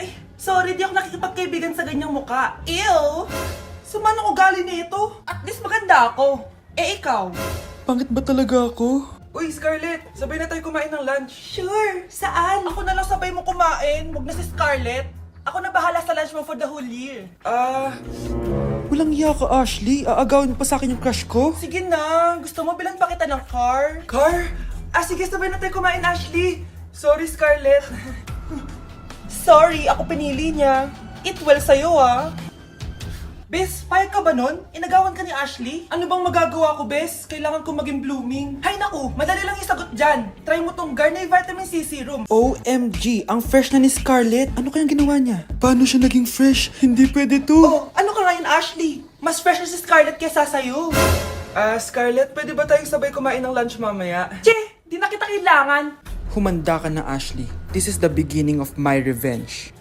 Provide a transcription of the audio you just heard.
Ay, sorry, di ako nakikipagkaibigan sa ganyang muka. Ew! Sama ng ugali nito. At least maganda ako. Eh, ikaw? Pangit ba talaga ako? Uy, Scarlett, sabay na tayo kumain ng lunch. Sure, saan? Ako na lang sabay mo kumain, wag na si Scarlett. Ako na bahala sa lunch mo for the whole year. Walang iya ka, Ashley. Aagawin mo pa sa akin yung crush ko? Sige na, gusto mo bilan pa kita ng car? Car? Sige, sabay na tayo kumain, Ashley. Sorry, Scarlett. Sorry, ako pinili niya. Eat well sa'yo, Bes, payag ka ba nun? Inagawan ka ni Ashley? Ano bang magagawa ko, Bes? Kailangan ko maging blooming. Hay naku, madali lang isagot dyan. Try mo tong Garnier Vitamin C Serum. OMG, ang fresh na ni Scarlett. Ano kayang ginawa niya? Paano siya naging fresh? Hindi pwede to. Oh, ano ka ngayon, Ashley? Mas fresh na si Scarlett kesa sa'yo. Scarlett, pwede ba tayong sabay kumain ng lunch mamaya? Che, di na kita kailangan. Humanda ka na, Ashley. This is the beginning of my revenge.